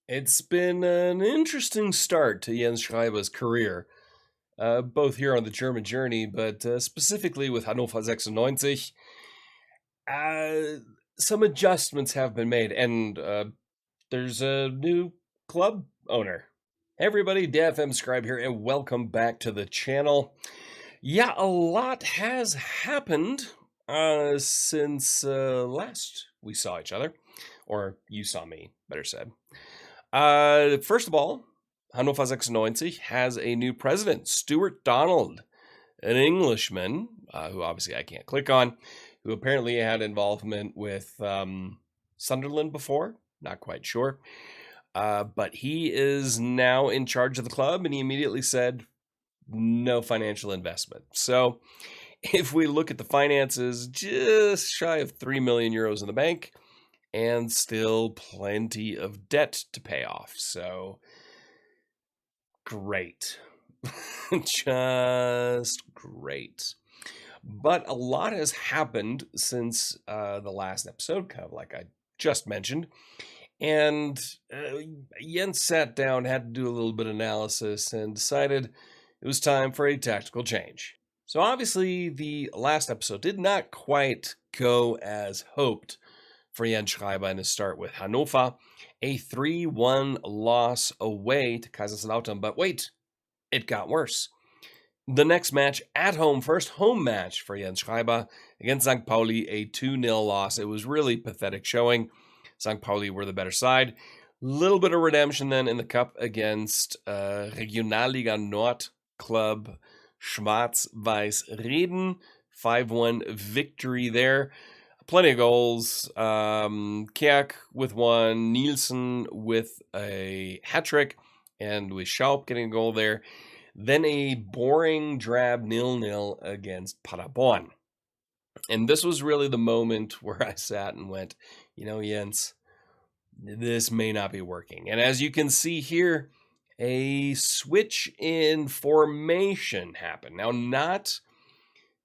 It's been an interesting start to Jens Schreiber's career, both here on the German journey, but specifically with Hannover 96. Uh, some adjustments have been made, and there's a new club owner. Hey everybody, the FM Scribe here, and welcome back to the channel. Yeah, a lot has happened since last we saw each other, or you saw me, better said. First of all, Hannover 96 has a new president, Stuart Donald, an Englishman, who obviously I can't click on, who apparently had involvement with Sunderland before. Not quite sure. But he is now in charge of the club, and he immediately said no financial investment. So if we look at the finances, just shy of 3 million euros in the bank, and still plenty of debt to pay off. So great. Just great. But a lot has happened since the last episode, kind of like I just mentioned. And Jens sat down, had to do a little bit of analysis, and decided it was time for a tactical change. So obviously, the last episode did not quite go as hoped for Jens Schreiber in his start with Hannover. A 3-1 loss away to Kaiserslautern. But wait, it got worse. The next match at home, first home match for Jens Schreiber against St. Pauli, a 2-0 loss. It was really pathetic showing. St. Pauli were the better side. Little bit of redemption then in the cup against Regionalliga Nord club Schwarz-Weiß Reden. 5-1 victory there. Plenty of goals. Kerk with one, Nielsen with a hat trick, and with Schaub getting a goal there. Then a boring, drab 0-0 against Paderborn. And this was really the moment where I sat and went, Jens, this may not be working. And as you can see here, a switch in formation happened. Now, not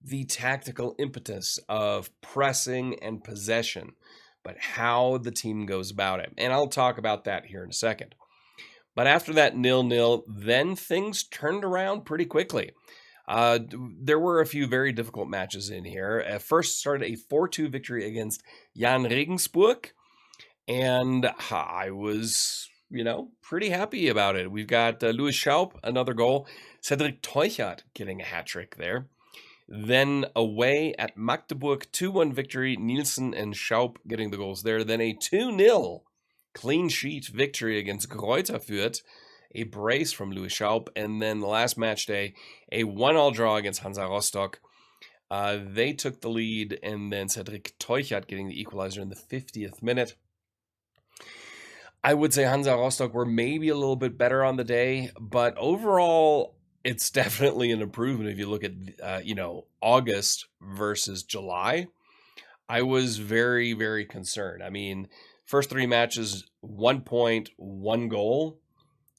the tactical impetus of pressing and possession, but how the team goes about it. And I'll talk about that here in a second. But after that 0-0, then things turned around pretty quickly. There were a few very difficult matches in here. At first started a 4-2 victory against Jan Regensburg, and I was, pretty happy about it. We've got Louis Schaub, another goal. Cedric Teuchert getting a hat trick there. Then away at Magdeburg, 2-1 victory. Nielsen and Schaub getting the goals there. Then a 2-0 clean sheet victory against Greuther Fürth, a brace from Louis Schaub. And then the last match day, a 1-1 draw against Hansa Rostock. They took the lead, and then Cedric Teuchert getting the equalizer in the 50th minute. I would say Hansa Rostock were maybe a little bit better on the day, but overall, it's definitely an improvement if you look at, August versus July. I was very, very concerned. I mean, first 3 matches, 1 point, 1 goal.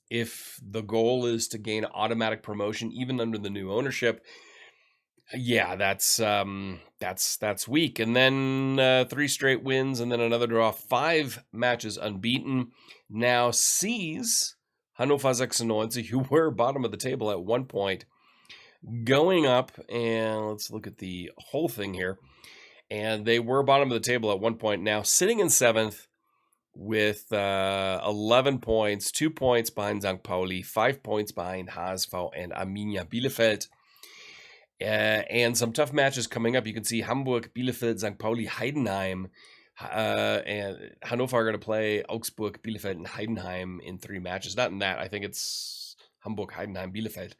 If the goal is to gain automatic promotion, even under the new ownership, yeah, that's weak. And then 3 straight wins, and then another draw. 5 matches unbeaten. Now sees Hannover 96, who were bottom of the table at 1 point, going up, and let's look at the whole thing here. And they were bottom of the table at 1 point, now sitting in 7th with 11 points, 2 points behind St. Pauli, 5 points behind HSV and Arminia Bielefeld. And some tough matches coming up. You can see Hamburg, Bielefeld, St. Pauli, Heidenheim. And Hannover are going to play Augsburg, Bielefeld, and Heidenheim in 3 matches. Not in that. I think it's Hamburg, Heidenheim, Bielefeld.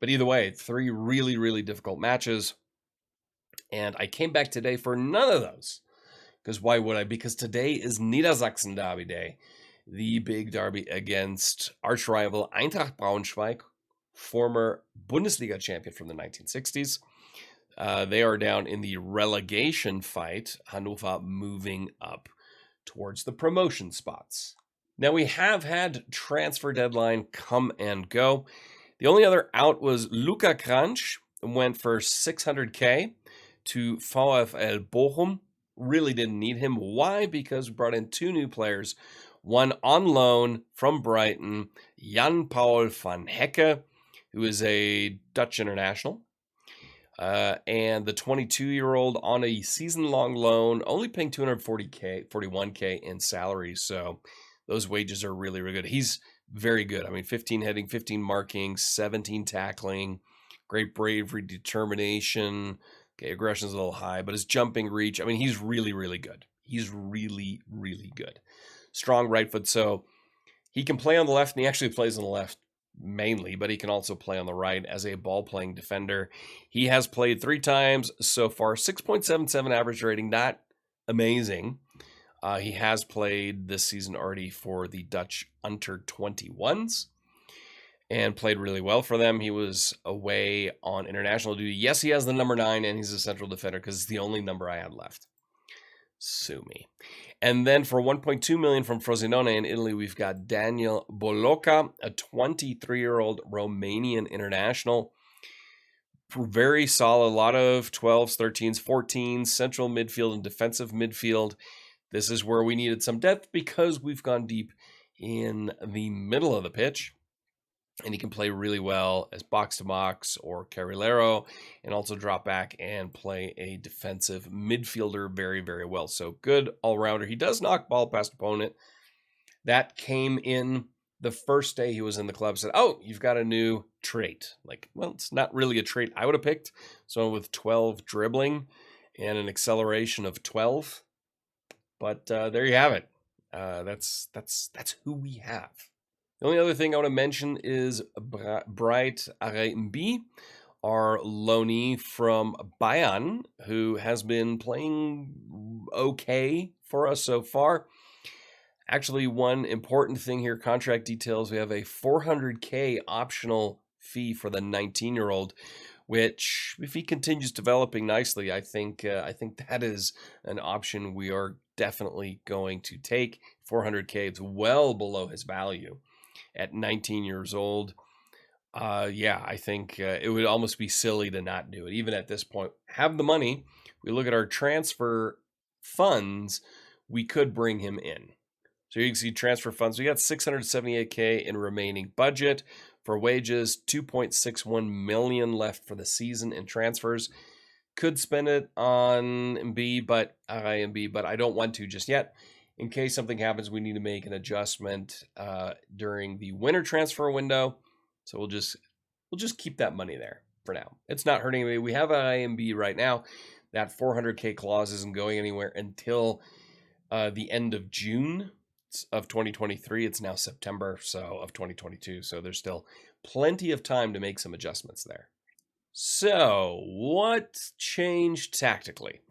But either way, 3 really, really difficult matches. And I came back today for none of those. Because why would I? Because today is Niedersachsen Derby Day. The big derby against arch rival Eintracht Braunschweig, former Bundesliga champion from the 1960s. They are down in the relegation fight. Hannover moving up towards the promotion spots. Now, we have had transfer deadline come and go. The only other out was Luca Kranch, went for 600K to VfL Bochum. Really didn't need him. Why? Because we brought in 2 new players. one on loan from Brighton, Jan-Paul van Hecke, who is a Dutch international. And the 22-year-old on a season-long loan, only paying 41K in salary. So those wages are really, really good. He's very good. I mean, 15 heading, 15 marking, 17 tackling, great bravery, determination. Okay, aggression's a little high, but his jumping reach, I mean, he's really, really good. He's really, really good. Strong right foot. So he can play on the left, and he actually plays on the left mainly, but he can also play on the right as a ball-playing defender. He has played 3 times so far, 6.77 average rating, not amazing. He has played this season already for the Dutch under 21s and played really well for them. He was away on international duty. Yes, he has the number 9, and he's a central defender because it's the only number I had left. Sue me. And then for 1.2 million from Frosinone in Italy, we've got Daniel Boloca, a 23-year-old Romanian international. Very solid, a lot of 12s, 13s, 14s, central midfield and defensive midfield. This is where we needed some depth because we've gone deep in the middle of the pitch. And he can play really well as box-to-box or carrilero, and also drop back and play a defensive midfielder very, very well. So good all-rounder. He does knock ball past opponent. That came in the first day he was in the club. Said, oh, you've got a new trait. Like, well, it's not really a trait I would have picked. So with 12 dribbling and an acceleration of 12. But there you have it. That's who we have. The only other thing I want to mention is Bright Arembi, our loanee from Bayern, who has been playing okay for us so far. Actually, one important thing here, contract details, we have a 400K optional fee for the 19-year-old, which, if he continues developing nicely, I think that is an option we are definitely going to take. 400K, it's well below his value. At 19 years old, I think it would almost be silly to not do it. Even at this point, have the money. We look at our transfer funds, we could bring him in. So you can see transfer funds. We got 678K in remaining budget for wages, 2.61 million left for the season in transfers. Could spend it on MB, but I don't want to just yet. In case something happens, we need to make an adjustment during the winter transfer window. So we'll just keep that money there for now. It's not hurting anybody. We have an IMB right now. That 400K clause isn't going anywhere until the end of June of 2023. It's now September of 2022. So there's still plenty of time to make some adjustments there. So what changed tactically?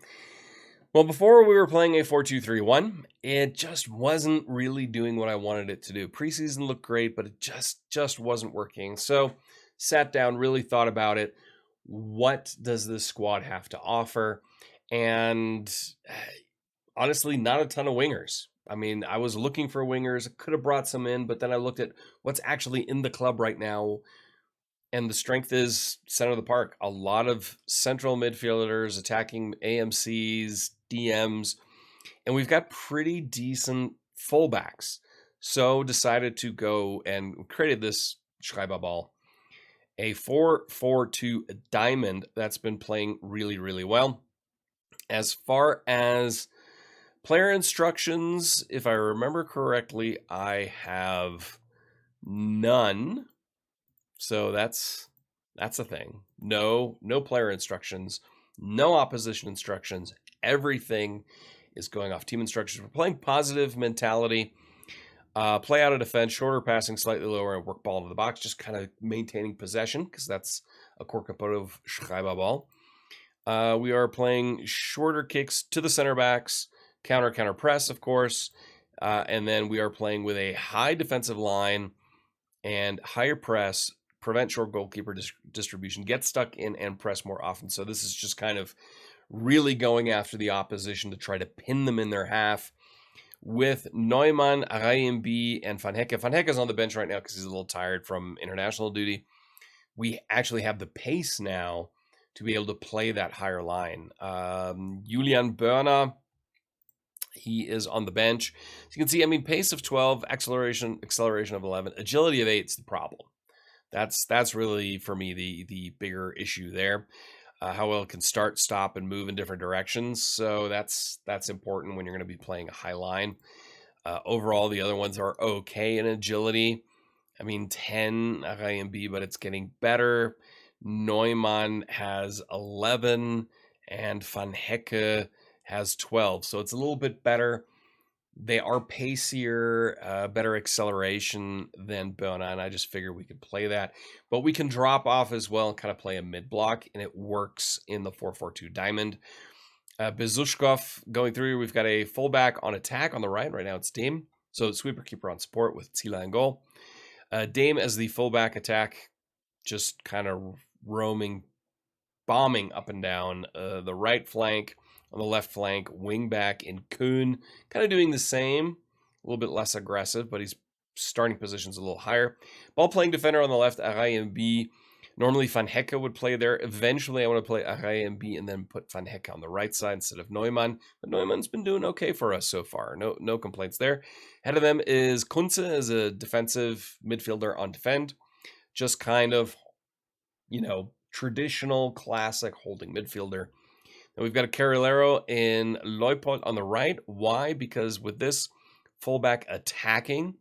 Well, before we were playing a 4-2-3-1, it just wasn't really doing what I wanted it to do. Preseason looked great, but it just wasn't working. So sat down, really thought about it. What does this squad have to offer? And honestly, not a ton of wingers. I mean, I was looking for wingers. I could have brought some in, but then I looked at what's actually in the club right now. And the strength is center of the park. A lot of central midfielders attacking AMCs, DMs, and we've got pretty decent fullbacks. So decided to go and created this Scribe ball, a 4-4-2 diamond that's been playing really, really well. As far as player instructions, if I remember correctly, I have none. So that's a thing. No player instructions, no opposition instructions. Everything is going off team instructions. We're playing positive mentality. Play out of defense, shorter passing, slightly lower, and work ball into the box. Just kind of maintaining possession because that's a core component of Scribe ball. We are playing shorter kicks to the center backs, counter press, of course. And then we are playing with a high defensive line and higher press, prevent short goalkeeper distribution, get stuck in and press more often. So this is just kind of really going after the opposition to try to pin them in their half with Neumann, Arayembi, and Van Hecke. Van Hecke's on the bench right now because he's a little tired from international duty. We actually have the pace now to be able to play that higher line. Julian Börner He is on the bench. So you can see, I mean, pace of 12, acceleration of 11, agility of 8 is the problem. That's really, for me, the bigger issue there. How well it can start, stop, and move in different directions. So that's important when you're going to be playing a high line. Overall, the other ones are okay in agility. I mean, 10 RIMB, but it's getting better. Neumann has 11, and Van Hecke has 12. So it's a little bit better. They are pacier, better acceleration than Bona, and I just figured we could play that. But we can drop off as well and kind of play a mid-block, and it works in the 4-4-2 diamond. Bezushkov going through. We've got a fullback on attack on the right. Right now it's Dame. So sweeper keeper on support with Zila and goal. Dame as the fullback attack, just kind of roaming, bombing up and down the right flank. On the left flank, wing back in Kuhn, kind of doing the same, a little bit less aggressive, but he's starting positions a little higher. Ball playing defender on the left, Arai and B. Normally Van Hecke would play there. Eventually I want to play Arai and B and then put Van Hecke on the right side instead of Neumann. But Neumann's been doing okay for us so far. No complaints there. Ahead of them is Kunze as a defensive midfielder on defend. Just kind of, traditional classic holding midfielder. And we've got a Carrilero in Leupold on the right. Why? Because with this fullback attacking,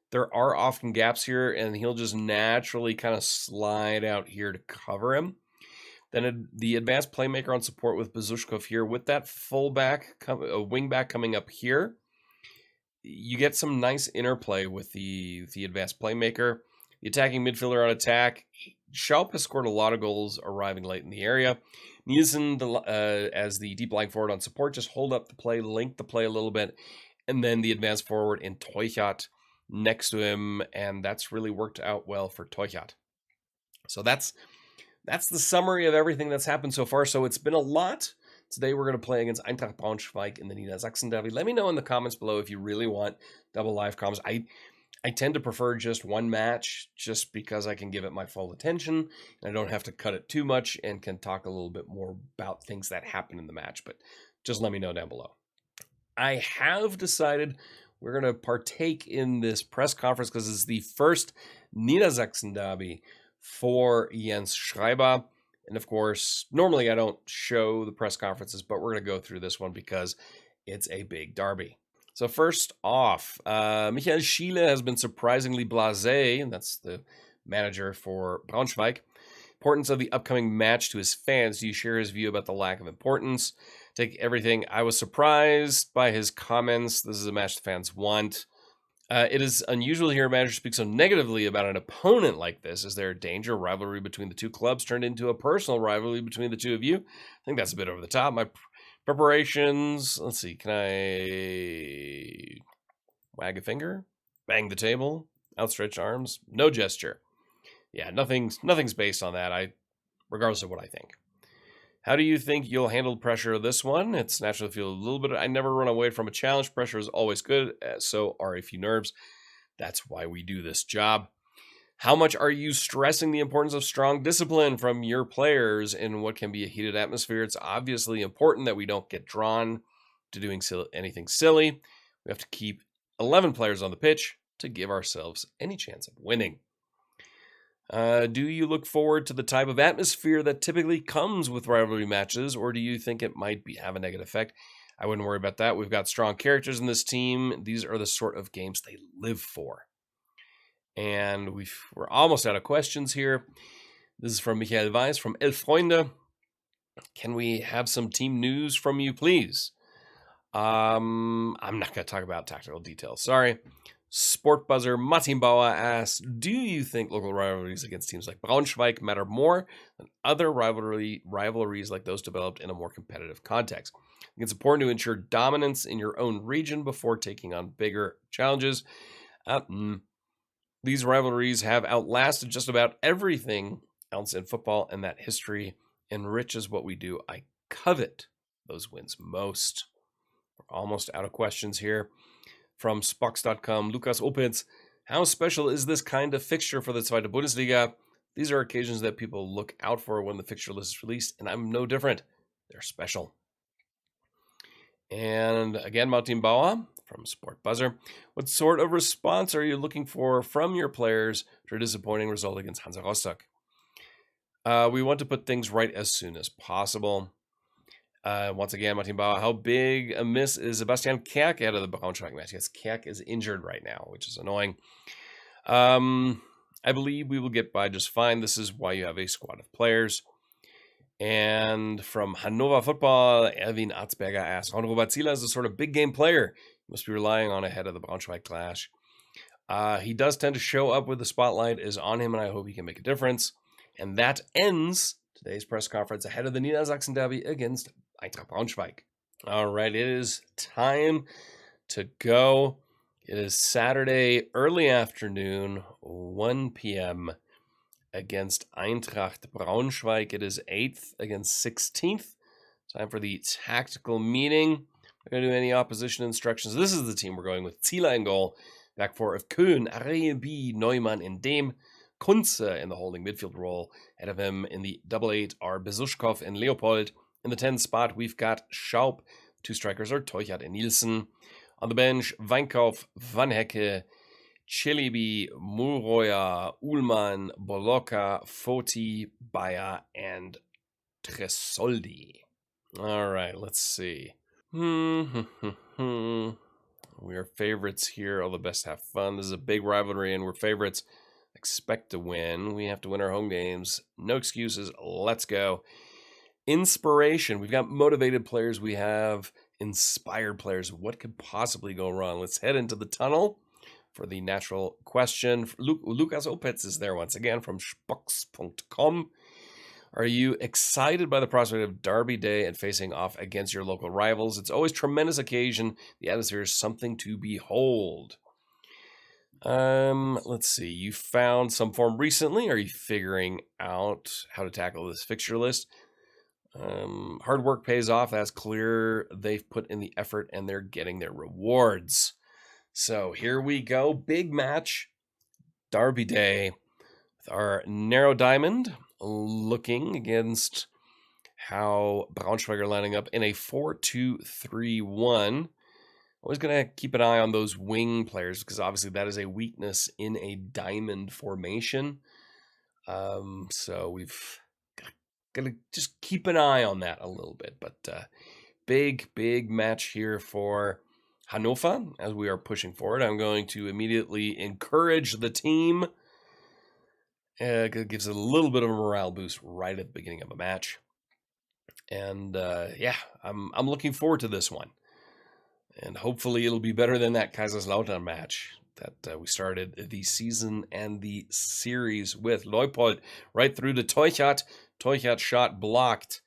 there are often gaps here, and he'll just naturally kind of slide out here to cover him. Then the advanced playmaker on support with Bezushkov here. With that fullback, a wingback coming up here, you get some nice interplay with the advanced playmaker. The attacking midfielder on attack. Schaup has scored a lot of goals arriving late in the area. Nielsen as the deep lying forward on support, just hold up the play, link the play a little bit, and then the advanced forward in Teuchat next to him, and that's really worked out well for Teuchat. So that's the summary of everything that's happened so far. So it's been a lot. Today we're going to play against Eintracht Braunschweig in the Niedersachsen Derby. Let me know in the comments below if you really want double live comms. I tend to prefer just one match just because I can give it my full attention and I don't have to cut it too much and can talk a little bit more about things that happen in the match. But just let me know down below. I have decided we're going to partake in this press conference because it's the first Niedersachsen Derby for Jens Scribe. And of course, normally I don't show the press conferences, but we're going to go through this one because it's a big derby. So first off, Michael Schiele has been surprisingly blasé, and that's the manager for Braunschweig. Importance of the upcoming match to his fans. Do you share his view about the lack of importance? Take everything. I was surprised by his comments. This is a match the fans want. It is unusual to hear a manager speak so negatively about an opponent like this. Is there a danger rivalry between the two clubs turned into a personal rivalry between the two of you? I think that's a bit over the top. My preparations. Let's see. Can I wag a finger? Bang the table? Outstretched arms? No gesture. Yeah, nothing's based on that. Regardless of what I think. How do you think you'll handle pressure of this one? It's naturally feel a little bit. I never run away from a challenge. Pressure is always good. So are a few nerves. That's why we do this job. How much are you stressing the importance of strong discipline from your players in what can be a heated atmosphere? It's obviously important that we don't get drawn to doing anything silly. We have to keep 11 players on the pitch to give ourselves any chance of winning. Do you look forward to the type of atmosphere that typically comes with rivalry matches, or do you think it might have a negative effect? I wouldn't worry about that. We've got strong characters in this team. These are the sort of games they live for. And we're almost out of questions here. This is from Michael Weiss from Elf Freunde. Can we have some team news from you, please? I'm not going to talk about tactical details. Sorry. Sport Buzzer Martin Bauer asks, do you think local rivalries against teams like Braunschweig matter more than other rivalries like those developed in a more competitive context? I think it's important to ensure dominance in your own region before taking on bigger challenges. These rivalries have outlasted just about everything else in football, and that history enriches what we do. I covet those wins most. We're almost out of questions here. From Spox.com, Lukas Opitz, how special is this kind of fixture for the Zweite Bundesliga? These are occasions that people look out for when the fixture list is released, and I'm no different. They're special. And again, Martin Bauer from Sport Buzzer. What sort of response are you looking for from your players for a disappointing result against Hansa Rostock? We want to put things right as soon as possible. Once again, Martin Bauer, how big a miss is Sebastian Kerk out of the Braunschweig match? Yes, Kerk is injured right now, which is annoying. I believe we will get by just fine. This is why you have a squad of players. And from Hannover Football, Erwin Arzberger asks, Ron-Robert Zieler is a sort of big game player you must be relying on ahead of the Braunschweig clash. He does tend to show up when the spotlight is on him, and I hope he can make a difference. And that ends today's press conference ahead of the Niedersachsen Derby against Eintracht Braunschweig. All right, it is time to go. It is Saturday, early afternoon, 1 p.m., against Eintracht Braunschweig. It is 8th against 16th. Time for the tactical meeting. Not going to do any opposition instructions. This is the team we're going with. Zieler in goal. Back four of Köhn, Arebi, Neumann, and Dehm. Kunze in the holding midfield role. Ahead of him in the double eight are Besuschkow and Leopold. In the 10 spot, we've got Schaub. Two strikers are Teuchert and Nielsen. On the bench, Weinkauf, Van Hecke, Celebi, Mulroyer, Ullmann, Boloka, Foti, Bayer, and Tresoldi. All right, let's see. We are favorites here. All the best have fun. This is a big rivalry, and we're favorites. Expect to win. We have to win our home games. No excuses. Let's go. Inspiration. We've got motivated players. We have inspired players. What could possibly go wrong? Let's head into the tunnel for the natural question. Lukas Opetz is there once again from Spox.com. Are you excited by the prospect of Derby Day and facing off against your local rivals? It's always a tremendous occasion. The atmosphere is something to behold. Let's see. You found some form recently. Are you figuring out how to tackle this fixture list? Hard work pays off. That's clear. They've put in the effort and they're getting their rewards. So here we go. Big match. Derby Day. With our narrow diamond looking against how Braunschweig are lining up in a 4-2-3-1. Always going to keep an eye on those wing players because obviously that is a weakness in a diamond formation. So we've got to just keep an eye on that a little bit. But big match here for Hannover as we are pushing forward. I'm going to immediately encourage the team. It gives it a little bit of a morale boost right at the beginning of a match. And I'm looking forward to this one. And hopefully it'll be better than that Kaiserslautern match that we started the season and the series with. Leopold right through to Teuchert. Teuchert shot blocked.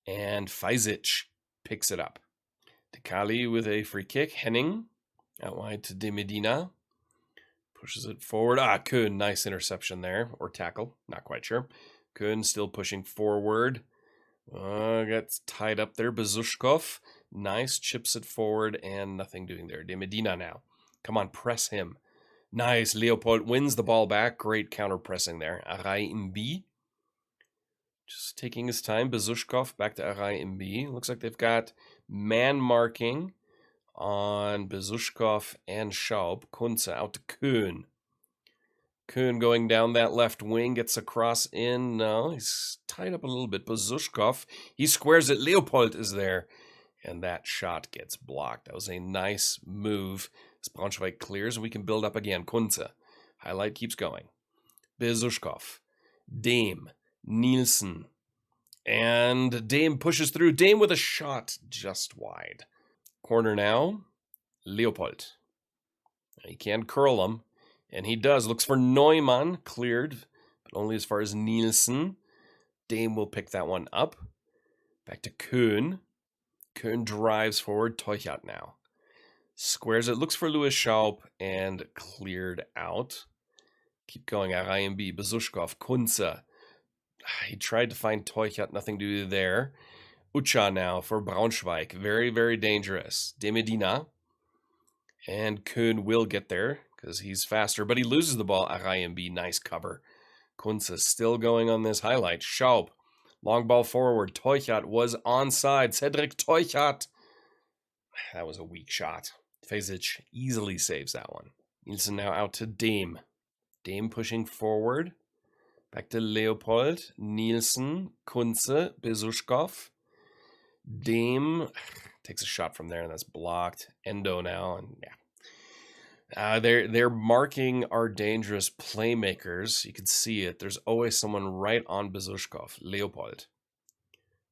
And Feisic picks it up. Dekali with a free kick. Henning out wide to De Medina. Pushes it forward. Köhn, nice interception there. Or tackle, not quite sure. Köhn still pushing forward. Gets tied up there. Besuschkow. Nice, chips it forward and nothing doing there. De Medina now. Come on, press him. Nice, Leopold wins the ball back. Great counter pressing there. Arai Mb. Just taking his time. Besuschkow back to Arai Mb. Looks like they've got man marking on Besuschkow and Schaub. Kunze out to Köhn. Köhn going down that left wing, gets a cross in. No, he's tied up a little bit. Besuschkow, he squares it. Leopold is there. And that shot gets blocked. That was a nice move. As Braunschweig clears, and we can build up again. Kunze. Highlight keeps going. Besuschkow. Dehm. Nielsen. And Dehm pushes through. Dehm with a shot just wide. Corner now. Leopold. He can curl him. And he does. Looks for Neumann. Cleared. But only as far as Nielsen. Dehm will pick that one up. Back to Köhn. Köhn drives forward. Teuchert now. Squares it. Looks for Louis Schaub. And cleared out. Keep going. RIMB. Besuschkow. Kunze. He tried to find Teuchert. Nothing to do there. Ucha now for Braunschweig. Very, very dangerous. De Medina. And Köhn will get there because he's faster. But he loses the ball. RIMB. Nice cover. Kunze still going on this highlight. Schaub. Long ball forward. Teuchert was onside. Cedric Teuchert. that was a weak shot. Fesic easily saves that one. Nielsen now out to Dame. Dame pushing forward. Back to Leopold. Nielsen, Kunze, Bezushkov. Dame takes a shot from there, and that's blocked. Endo now, and yeah. They're marking our dangerous playmakers. You can see it. There's always someone right on Bezushkov. Leopold.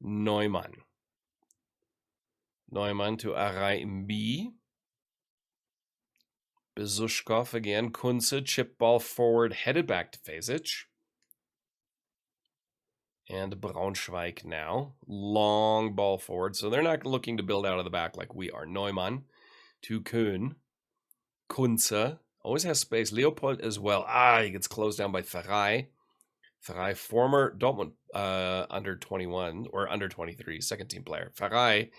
Neumann. Neumann to Arai Mb. Bezushkov again. Kunze, chip ball forward, headed back to Fesic. And Braunschweig now. Long ball forward. So they're not looking to build out of the back like we are. Neumann to Köhn. Kunze. Always has space. Leopold as well. He gets closed down by Ferrei. Ferrei, former Dortmund under 21 or under 23, second team player. Ferrei.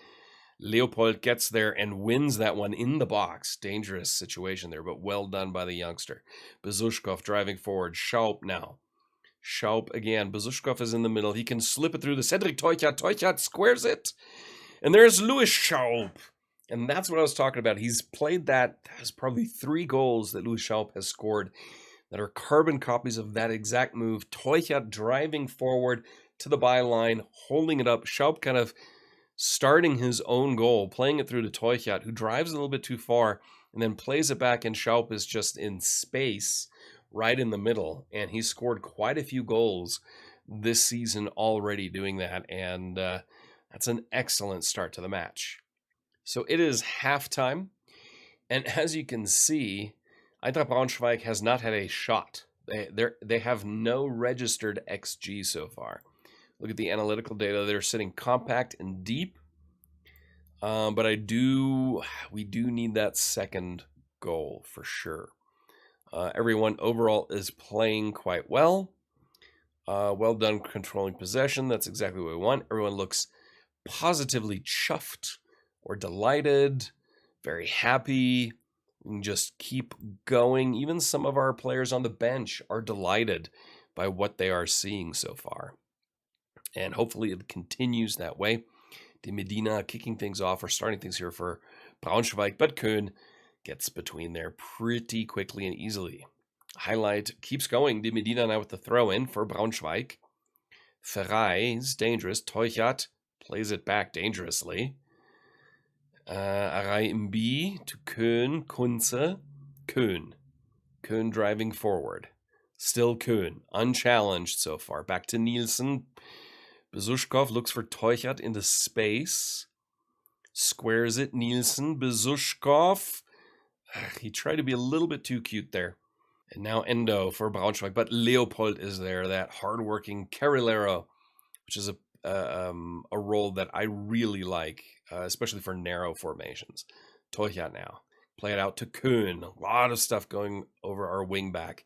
Leopold gets there and wins that one in the box. Dangerous situation there, but well done by the youngster. Bezushkov driving forward. Schaub now. Schaub again. Bezushkov is in the middle. He can slip it through the Cedric Teuchert. Teuchert squares it. And there's Louis Schaub. And that's what I was talking about. He's played that. There's probably 3 goals that Louis Schaub has scored that are carbon copies of that exact move. Teuchert driving forward to the byline, holding it up. Schaub kind of starting his own goal, playing it through to Teuchert, who drives a little bit too far and then plays it back, and Schaub is just in space right in the middle, and he's scored quite a few goals this season already doing that, and that's an excellent start to the match. So it is halftime, and as you can see, Eintracht Braunschweig has not had a shot. They have no registered XG so far. Look at the analytical data. They're sitting compact and deep. But we do need that second goal for sure. Everyone overall is playing quite well. Well done controlling possession. That's exactly what we want. Everyone looks positively chuffed or delighted, very happy. We can just keep going. Even some of our players on the bench are delighted by what they are seeing so far. And hopefully it continues that way. De Medina kicking things off or starting things here for Braunschweig, but Köhn gets between there pretty quickly and easily. Highlight keeps going. De Medina now with the throw in for Braunschweig. Ferrei is dangerous. Teuchert plays it back dangerously. Arai Mb to Köhn. Kunze. Köhn driving forward. Still Köhn. Unchallenged so far. Back to Nielsen. Bezushkov looks for Teuchert into space. Squares it. Nielsen. Bezushkov. He tried to be a little bit too cute there. And now Endo for Braunschweig. But Leopold is there. That hardworking Carrilero, which is a role that I really like, especially for narrow formations. Teuchert now. Play it out to Köhn. A lot of stuff going over our wing back.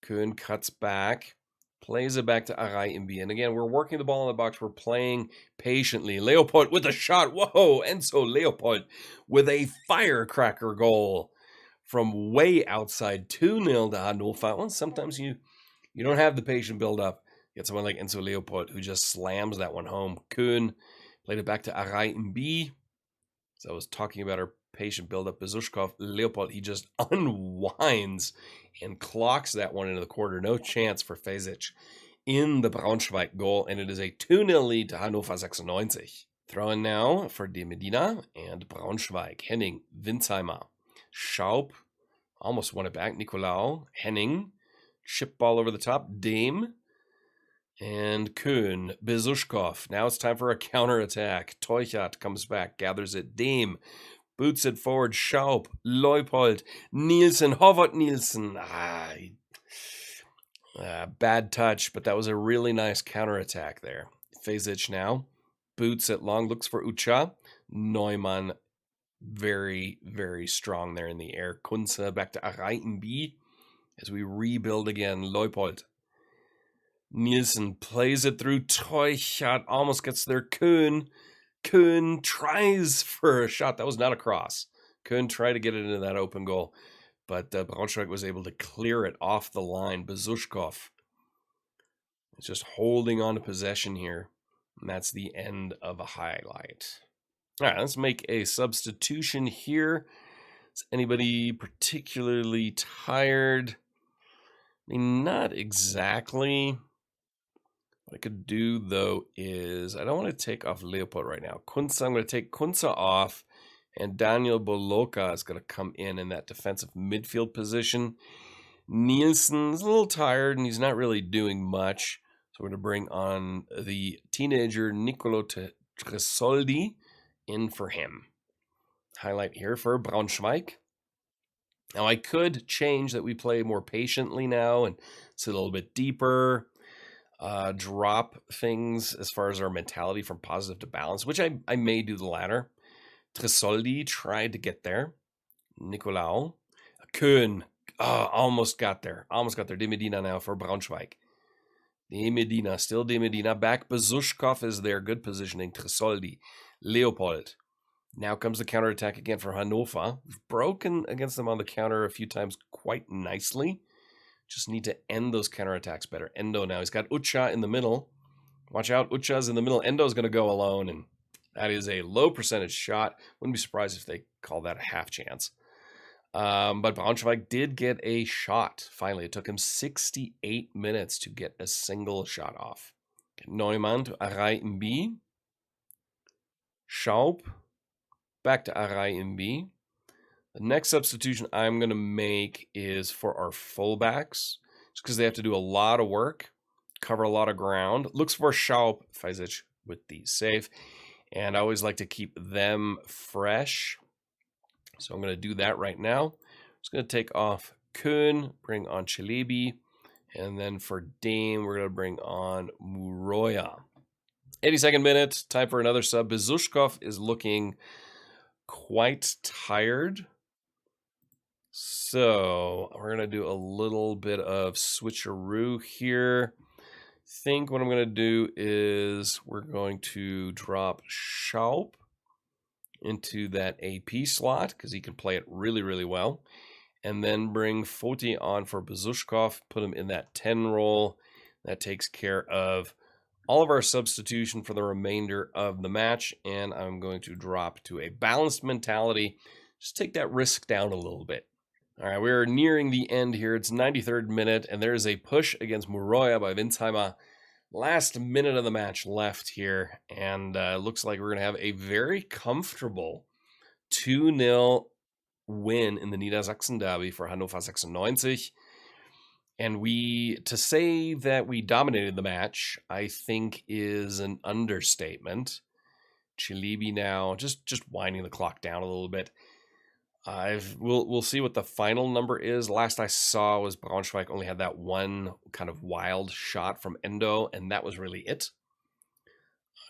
Köhn cuts back. Plays it back to Arai Mb. And again, we're working the ball in the box. We're playing patiently. Leopold with a shot. Whoa! Enzo Leopold with a firecracker goal from way outside. 2-0 to Hannover. Well, sometimes you don't have the patient build-up. Get someone like Enzo Leopold who just slams that one home. Köhn played it back to Arai Mb. So I was talking about our patient build-up. Bezushkov, Leopold, he just unwinds and clocks that one into the quarter. No chance for Fesic in the Braunschweig goal, and it is a 2-0 lead to Hannover 96. Throw in now for De Medina and Braunschweig. Henning, Winsheimer, Schaub, almost won it back. Nicolau, Henning, chip ball over the top. Dame, and Köhn, Bezushkov. Now it's time for a counterattack. Teuchert comes back, gathers it. Dame boots it forward. Schaub, Leopold, Nielsen, Hovard Nielsen. Bad touch, but that was a really nice counterattack there. Fesic now boots it long, looks for Ucha. Neumann, very, very strong there in the air. Kunze back to Arai Mb as we rebuild again. Leopold. Nielsen plays it through. Teuchert almost gets there. Köhn tries for a shot. That was not a cross. Köhn tried to get it into that open goal, but Braunschweig was able to clear it off the line. Bezushkov is just holding on to possession here, and that's the end of a highlight. All right, let's make a substitution here. Is anybody particularly tired? I mean, not exactly. What I could do, though, is I don't want to take off Leopold right now. Kunze, I'm going to take Kunze off, and Daniel Boloka is going to come in that defensive midfield position. Nielsen's a little tired, and he's not really doing much. So we're going to bring on the teenager Nicolo Tresoldi in for him. Highlight here for Braunschweig. Now, I could change that we play more patiently now and sit a little bit deeper. Drop things as far as our mentality from positive to balance, which I may do the latter. Tresoldi tried to get there. Nicolau. Köhn. Almost got there. De Medina now for Braunschweig. De Medina. Still De Medina. Back. Bezushkov is there. Good positioning. Tresoldi. Leopold. Now comes the counterattack again for Hannover. We've broken against them on the counter a few times quite nicely. Just need to end those counterattacks better. Endo now. He's got Ucha in the middle. Watch out. Ucha's in the middle. Endo's going to go alone, and that is a low percentage shot. Wouldn't be surprised if they call that a half chance. But Braunschweig did get a shot. Finally, it took him 68 minutes to get a single shot off. Neumann to Arai Mb. Schaub. Back to Arai Mb. The next substitution I'm going to make is for our fullbacks, just because they have to do a lot of work, cover a lot of ground. Looks for Schaub, Feisic with the save, and I always like to keep them fresh. So I'm going to do that right now. I'm just going to take off Köhn, bring on Chelebi, and then for Dame, we're going to bring on Muroya. 82nd minute, time for another sub. Bezushkov is looking quite tired. So we're going to do a little bit of switcheroo here. I think what I'm going to do is we're going to drop Schaub into that AP slot because he can play it really, really well. And then bring Foti on for Bezushkov, put him in that 10 role. That takes care of all of our substitution for the remainder of the match. And I'm going to drop to a balanced mentality. Just take that risk down a little bit. All right, we're nearing the end here. It's 93rd minute, and there is a push against Muroya by Winsheimer. Last minute of the match left here, and looks like we're going to have a very comfortable 2-0 win in the Niedersachsen Derby for Hannover 96. And to say that we dominated the match, I think is an understatement. Chelebi now just winding the clock down a little bit. We'll see what the final number is. Last I saw was Braunschweig only had that one kind of wild shot from Endo, and that was really it.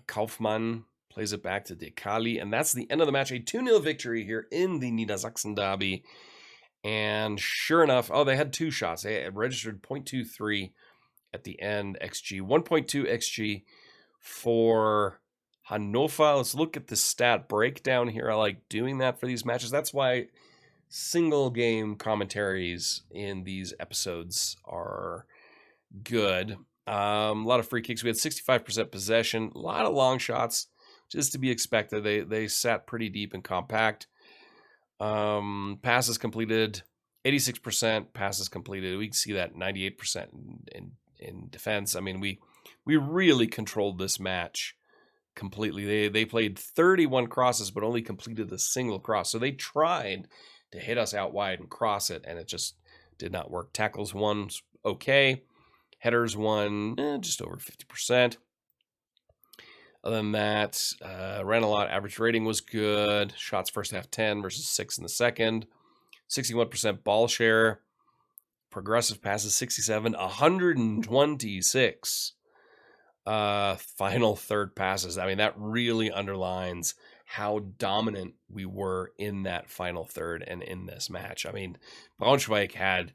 Kaufmann plays it back to Dekali, and that's the end of the match. A 2-0 victory here in the Niedersachsen Derby. And sure enough, they had two shots. They had registered 0.23 at the end XG, 1.2 XG for Hannover. Let's look at the stat breakdown here. I like doing that for these matches. That's why single game commentaries in these episodes are good. A lot of free kicks. We had 65% possession, a lot of long shots, just to be expected. They sat pretty deep and compact. Passes completed, 86% passes completed. We can see that 98% in defense. I mean, we really controlled this match completely. They played 31 crosses, but only completed a single cross. So they tried to hit us out wide and cross it, and it just did not work. Tackles won okay. Headers won just over 50%. Other than that, ran a lot. Average rating was good. Shots first half 10 versus 6 in the second. 61% ball share. Progressive passes 67, 126. Final third passes. I mean, that really underlines how dominant we were in that final third and in this match. I mean, Braunschweig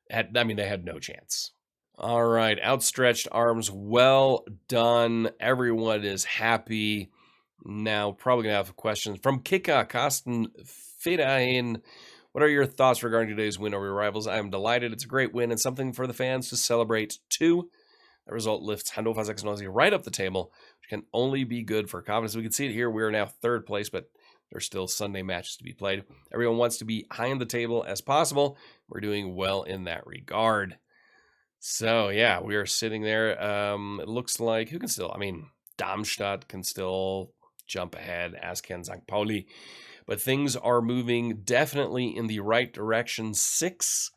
they had no chance. All right, outstretched arms, well done. Everyone is happy. Now, probably going to have questions from Kika, Carsten Federhin. What are your thoughts regarding today's win over your rivals? I am delighted. It's a great win and something for the fans to celebrate too. That result lifts Hannover 96 right up the table, which can only be good for confidence. We can see it here. We are now third place, but there's still Sunday matches to be played. Everyone wants to be high in the table as possible. We're doing well in that regard. So, yeah, we are sitting there. It looks like who can still, Darmstadt can still jump ahead, as can St. Pauli. But things are moving definitely in the right direction. 6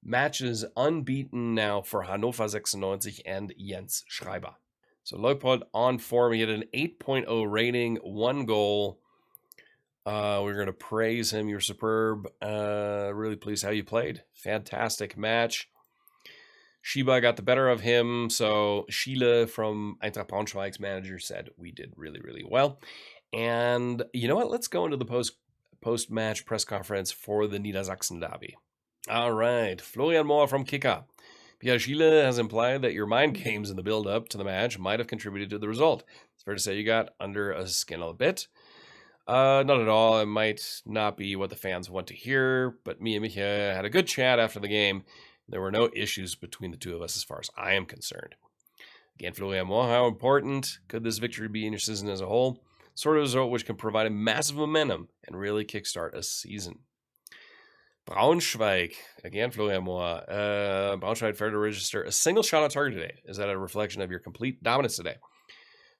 matches unbeaten now for Hannover 96 and Jens Schreiber. So Leupold on form. He had an 8.0 rating, 1 goal. We're going to praise him. You're superb. Really pleased how you played. Fantastic match. Shiba got the better of him. So Schiele from Eintracht Braunschweig's manager said we did really, really well. And you know what? Let's go into the post-match press conference for the Niedersachsen Derby. All right. Florian Mohr from Kicker. Pierre Schiele has implied that your mind games in the build-up to the match might have contributed to the result. It's fair to say you got under a skin a bit. Not at all. It might not be what the fans want to hear, but me and Micha had a good chat after the game. There were no issues between the two of us as far as I am concerned. Again, Florian Mohr, how important could this victory be in your season as a whole? Sort of a result which can provide a massive momentum and really kickstart a season. Braunschweig, again, Florian Mohr. Braunschweig failed to register a single shot on target today. Is that a reflection of your complete dominance today?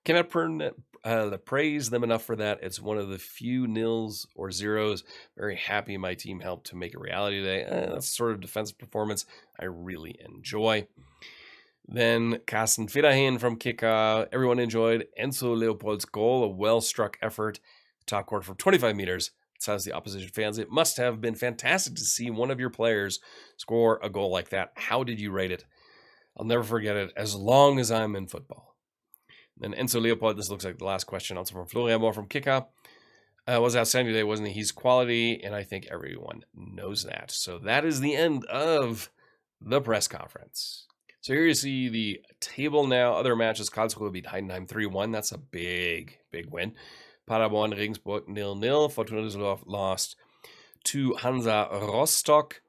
Cannot praise them enough for that. It's one of the few nils or zeros. Very happy my team helped to make a reality today. That's the sort of defensive performance I really enjoy. Then Carsten Federhen from Kicker. Everyone enjoyed Enzo Leopold's goal, a well-struck effort. Top corner from 25 meters. Besides the opposition fans, it must have been fantastic to see one of your players score a goal like that. How did you rate it? I'll never forget it as long as I'm in football. Then Enzo Leopold, this looks like the last question, also from Florian Mohr from Kicker. Was outstanding today, wasn't he? He's quality, and I think everyone knows that. So that is the end of the press conference. So here you see the table now. Other matches, Karlsruhe beat Heidenheim 3-1. That's a big, big win. Paderborn, Regensburg 0-0. Fortuna Düsseldorf lost to Hansa Rostock.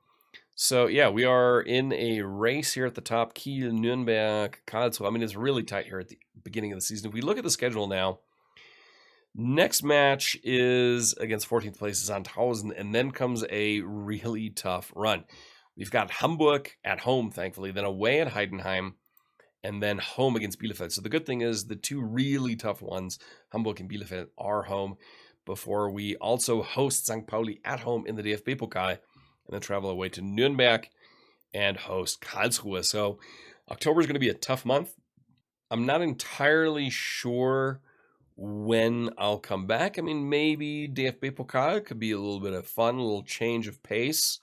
So, yeah, we are in a race here at the top. Kiel, Nürnberg, Karlsruhe. It's really tight here at the beginning of the season. If we look at the schedule now, next match is against 14th place Sandhausen, and then comes a really tough run. We've got Hamburg at home, thankfully, then away at Heidenheim, and then home against Bielefeld. So the good thing is the two really tough ones, Hamburg and Bielefeld, are home before we also host St. Pauli at home in the DFB Pokal, and then travel away to Nuremberg and host Karlsruhe. So October is going to be a tough month. I'm not entirely sure when I'll come back. Maybe DFB Pokal could be a little bit of fun, a little change of pace,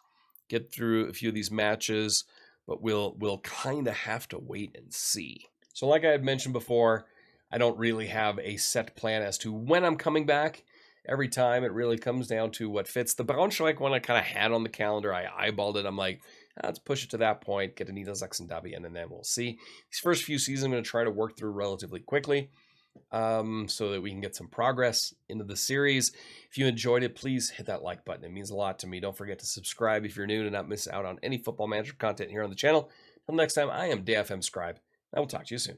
get through a few of these matches, but we'll kind of have to wait and see. So like I had mentioned before, I don't really have a set plan as to when I'm coming back. Every time it really comes down to what fits. The Braunschweig one I kind of had on the calendar. I eyeballed it. I'm like, let's push it to that point, get a Niedersachsen Derby, and then we'll see. These first few seasons I'm going to try to work through relatively quickly so that we can get some progress into the series. If you enjoyed it, please hit that like button. It means a lot to me. Don't forget to subscribe if you're new to not miss out on any Football Manager content here on the channel. Until next time, I am FM Scribe. I will talk to you soon.